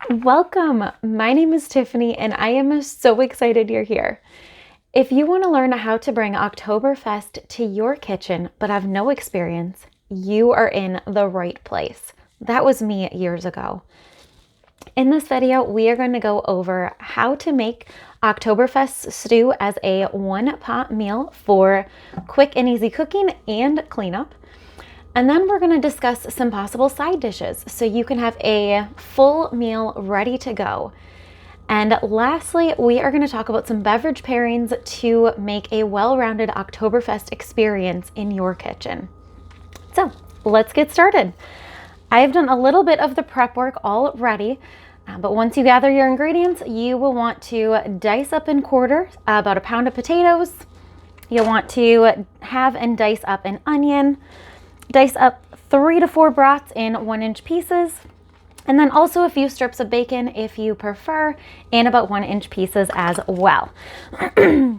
Welcome. My name is Tiffany and I am so excited you're here. If you want to learn how to bring Oktoberfest to your kitchen but have no experience, you are in the right place. That was me years ago. In this video, we are going to go over how to make Oktoberfest stew as a one-pot meal for quick and easy cooking and cleanup. And then we're going to discuss some possible side dishes so you can have a full meal ready to go. And lastly, we are going to talk about some beverage pairings to make a well-rounded Oktoberfest experience in your kitchen. So let's get started. I've done a little bit of the prep work already, but once you gather your ingredients, you will want to dice up and quarter about a pound of potatoes. You'll want to have and dice up an onion. Dice up 3 to 4 brats in 1-inch pieces, and then also a few strips of bacon if you prefer, and about 1-inch pieces as well.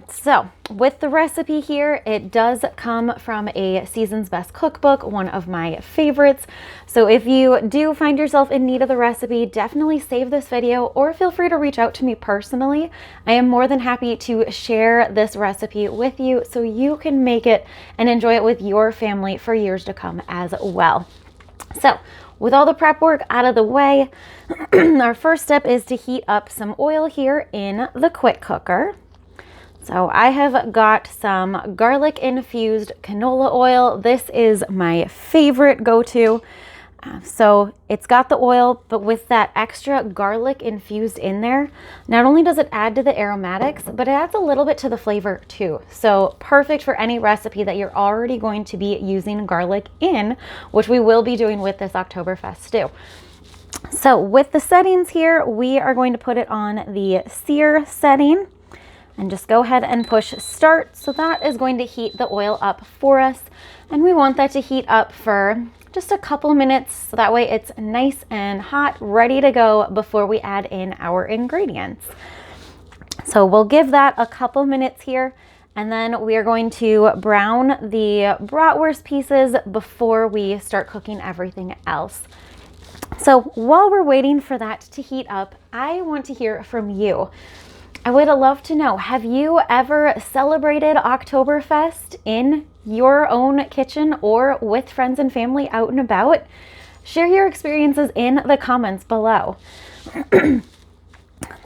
So with the recipe here, it does come from a Season's Best cookbook, one of my favorites. So if you do find yourself in need of the recipe, definitely save this video or feel free to reach out to me personally. I am more than happy to share this recipe with you so you can make it and enjoy it with your family for years to come as well. So with all the prep work out of the way, our first step is to heat up some oil here in the quick cooker. So I have got some garlic infused canola oil. This is my favorite go-to. So it's got the oil, but with that extra garlic infused in there, not only does it add to the aromatics, but it adds a little bit to the flavor too. So perfect for any recipe that you're already going to be using garlic in, which we will be doing with this Oktoberfest stew. So with the settings here, we are going to put it on the sear setting and just go ahead and push start. So that is going to heat the oil up for us. And we want that to heat up for just a couple minutes, so that way it's nice and hot, ready to go before we add in our ingredients. So we'll give that a couple minutes here, and then we are going to brown the bratwurst pieces before we start cooking everything else. So while we're waiting for that to heat up, I want to hear from you. I would love to know, have you ever celebrated Oktoberfest in your own kitchen or with friends and family out and about? Share your experiences in the comments below.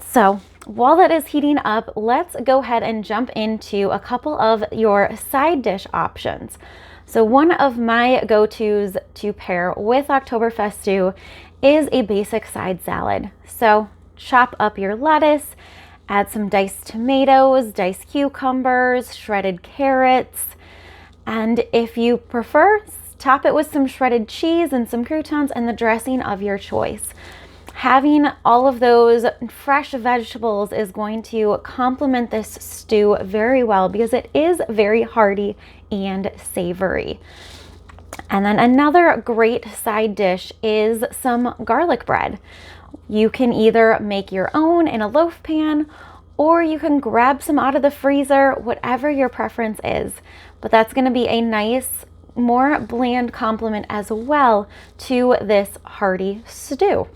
So while that is heating up, let's go ahead and jump into a couple of your side dish options. So one of my go-tos to pair with Oktoberfest stew is a basic side salad. So chop up your lettuce, add some diced tomatoes, diced cucumbers, shredded carrots, and if you prefer, top it with some shredded cheese and some croutons and the dressing of your choice. Having all of those fresh vegetables is going to complement this stew very well because it is very hearty and savory. And then another great side dish is some garlic bread. You can either make your own in a loaf pan, or you can grab some out of the freezer, whatever your preference is. But that's going to be a nice, more bland complement as well to this hearty stew.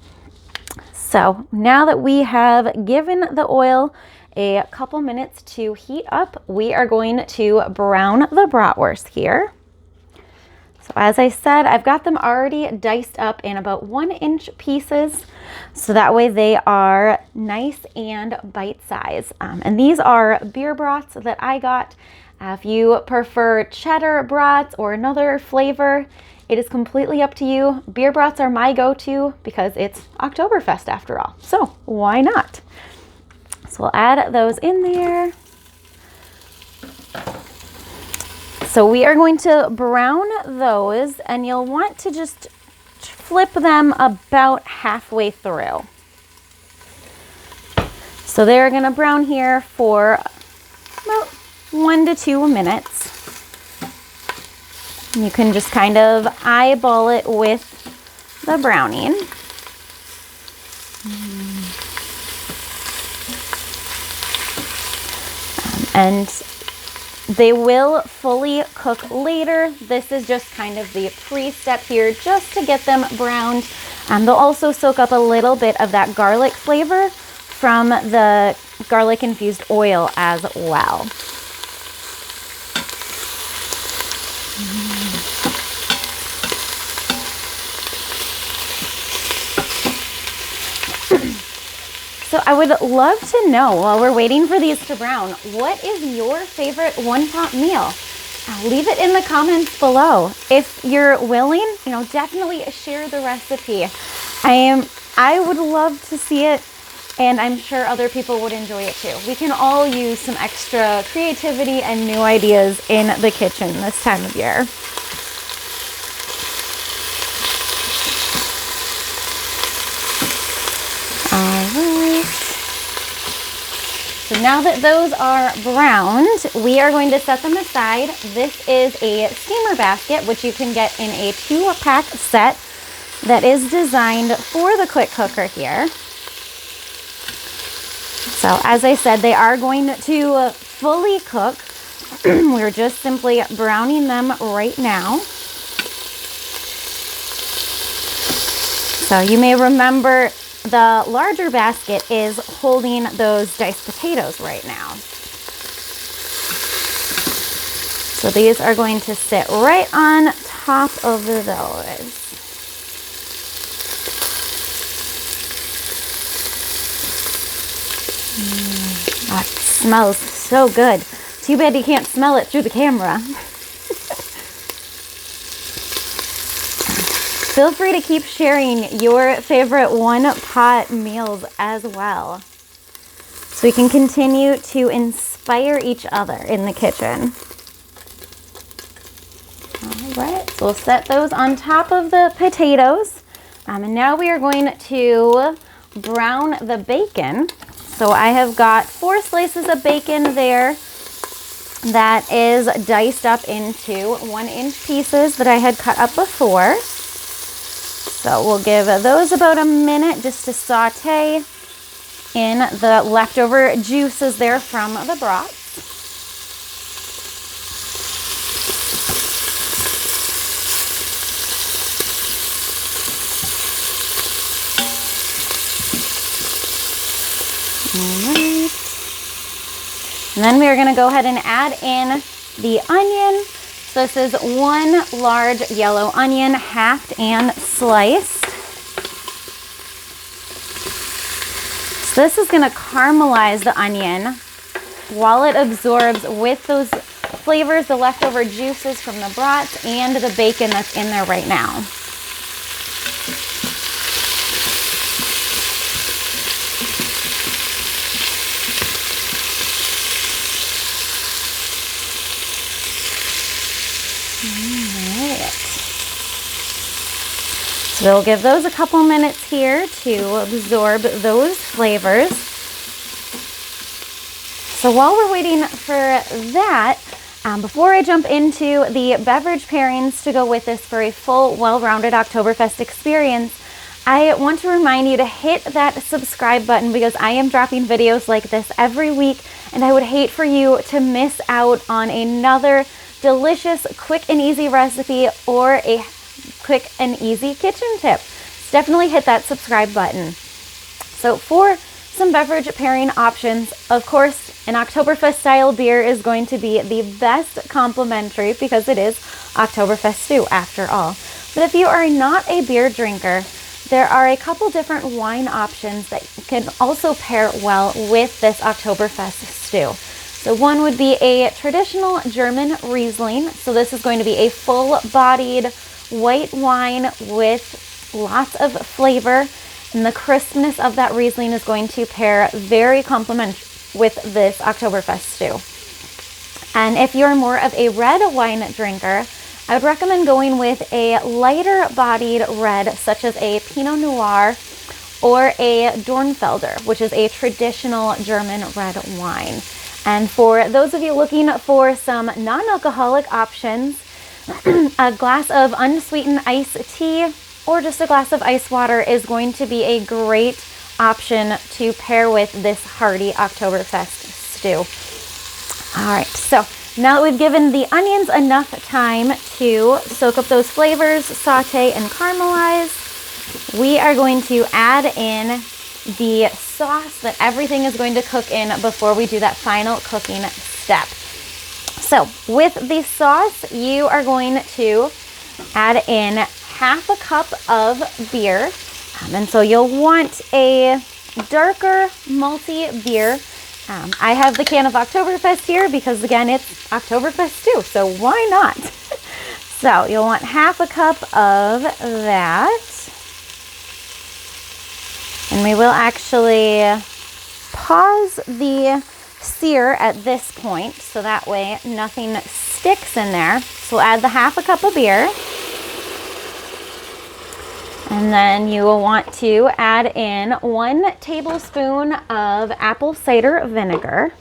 So now that we have given the oil a couple minutes to heat up, we are going to brown the bratwurst here. So as I said, I've got them already diced up in about 1-inch pieces, so that way they are nice and bite size. And these are beer brats that I got. If you prefer cheddar brats or another flavor, it is completely up to you. Beer brats are my go-to because it's Oktoberfest after all, so why not? So we'll add those in there. So we are going to brown those, and you'll want to just flip them about halfway through. So they're going to brown here for about 1 to 2 minutes. You can just kind of eyeball it with the browning. And they will fully cook later. This is just kind of the pre-step here just to get them browned. They'll also soak up a little bit of that garlic flavor from the garlic infused oil as well. So I would love to know, while we're waiting for these to brown, what is your favorite one-pot meal? Leave it in the comments below. If you're willing, definitely share the recipe. I would love to see it, and I'm sure other people would enjoy it too. We can all use some extra creativity and new ideas in the kitchen this time of year. So now that those are browned, we are going to set them aside. This is a steamer basket, which you can get in a 2-pack set that is designed for the quick cooker here. So as I said, they are going to fully cook. We're just simply browning them right now. So you may remember the larger basket is holding those diced potatoes right now. So these are going to sit right on top of those. That smells so good. Too bad you can't smell it through the camera. Feel free to keep sharing your favorite one-pot meals as well, so we can continue to inspire each other in the kitchen. All right, so we'll set those on top of the potatoes. And now we are going to brown the bacon. So I have got 4 slices of bacon there that is diced up into 1-inch pieces that I had cut up before. So we'll give those about a minute just to saute in the leftover juices there from the broth. All right. And then we are going to go ahead and add in the onion. So this is 1 large yellow onion, halved and sliced. So this is going to caramelize the onion while it absorbs with those flavors, the leftover juices from the broth and the bacon that's in there right now. So we'll give those a couple minutes here to absorb those flavors. So while we're waiting for that, before I jump into the beverage pairings to go with this for a full, well-rounded Oktoberfest experience, I want to remind you to hit that subscribe button, because I am dropping videos like this every week, and I would hate for you to miss out on another delicious, quick and easy recipe or a quick and easy kitchen tip. So definitely hit that subscribe button. So for some beverage pairing options, of course, an Oktoberfest style beer is going to be the best complimentary, because it is Oktoberfest stew after all. But if you are not a beer drinker, there are a couple different wine options that can also pair well with this Oktoberfest stew. So one would be a traditional German Riesling. So this is going to be a full-bodied white wine with lots of flavor, and the crispness of that Riesling is going to pair very complementary with this Oktoberfest stew. And if you're more of a red wine drinker, I would recommend going with a lighter bodied red, such as a Pinot Noir or a Dornfelder, which is a traditional German red wine. And for those of you looking for some non-alcoholic options, a glass of unsweetened iced tea or just a glass of ice water is going to be a great option to pair with this hearty Oktoberfest stew. All right, so now that we've given the onions enough time to soak up those flavors, saute and caramelize, we are going to add in the sauce that everything is going to cook in before we do that final cooking step. So with the sauce, you are going to add in half a cup of beer. And so you'll want a darker malty beer. I have the can of Oktoberfest here because again, it's Oktoberfest too, so why not? So you'll want half a cup of that. And we will actually pause the sear at this point so that way nothing sticks in there. So we'll add the half a cup of beer. And then you will want to add in 1 tablespoon of apple cider vinegar.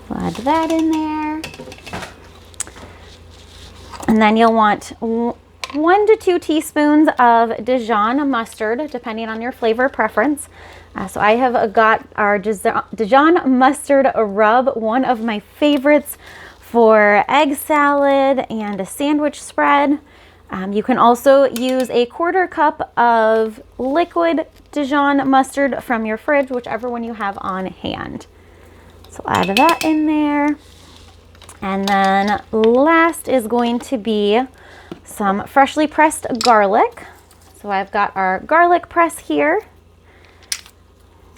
We'll add that in there. And then you'll want 1 to 2 teaspoons of Dijon mustard, depending on your flavor preference. So I have got our Dijon mustard rub, one of my favorites for egg salad and a sandwich spread. You can also use a 1/4 cup of liquid Dijon mustard from your fridge, whichever one you have on hand. So add that in there. And then last is going to be some freshly pressed garlic. So I've got our garlic press here.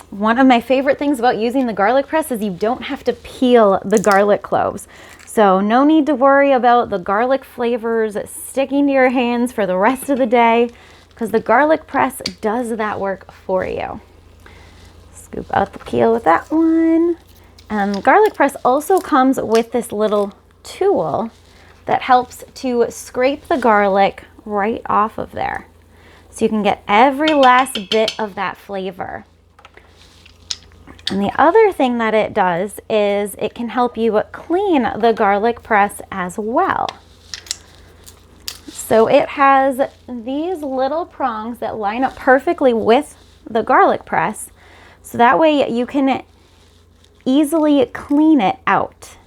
One of my favorite things about using the garlic press is you don't have to peel the garlic cloves. So no need to worry about the garlic flavors sticking to your hands for the rest of the day because the garlic press does that work for you. Scoop out the peel with that one. And garlic press also comes with this little tool that helps to scrape the garlic right off of there. So you can get every last bit of that flavor. And the other thing that it does is it can help you clean the garlic press as well. So it has these little prongs that line up perfectly with the garlic press. So that way you can easily clean it out.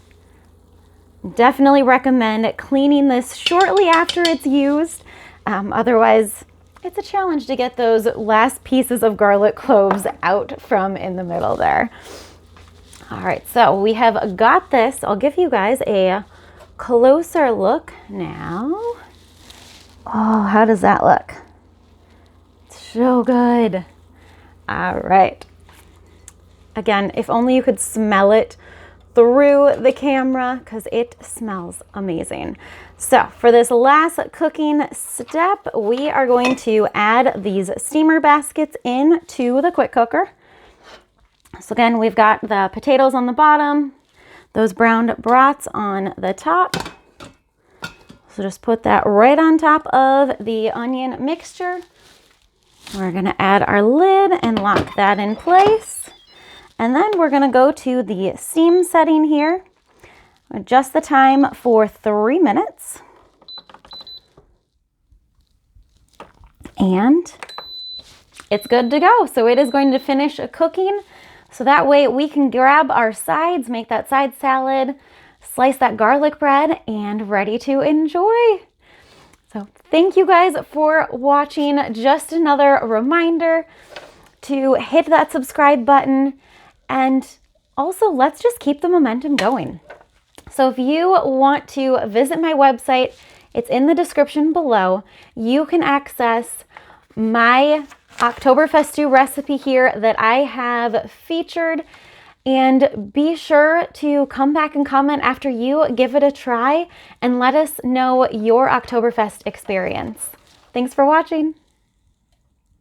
Definitely recommend cleaning this shortly after it's used. Otherwise, it's a challenge to get those last pieces of garlic cloves out from in the middle there. All right, so we have got this. I'll give you guys a closer look now. Oh, how does that look? It's so good. All right. Again, if only you could smell it through the camera because it smells amazing. So for this last cooking step, we are going to add these steamer baskets into the quick cooker. So again, we've got the potatoes on the bottom, those browned brats on the top. So just put that right on top of the onion mixture. We're gonna add our lid and lock that in place. And then we're gonna go to the steam setting here. Adjust the time for 3 minutes. And it's good to go. So it is going to finish cooking. So that way we can grab our sides, make that side salad, slice that garlic bread, and ready to enjoy. So thank you guys for watching. Just another reminder to hit that subscribe button, and also let's just keep the momentum going. So if you want to visit my website, it's in the description below. You can access my Oktoberfest stew recipe here that I have featured, and be sure to come back and comment after you give it a try and let us know your Oktoberfest experience. Thanks for watching.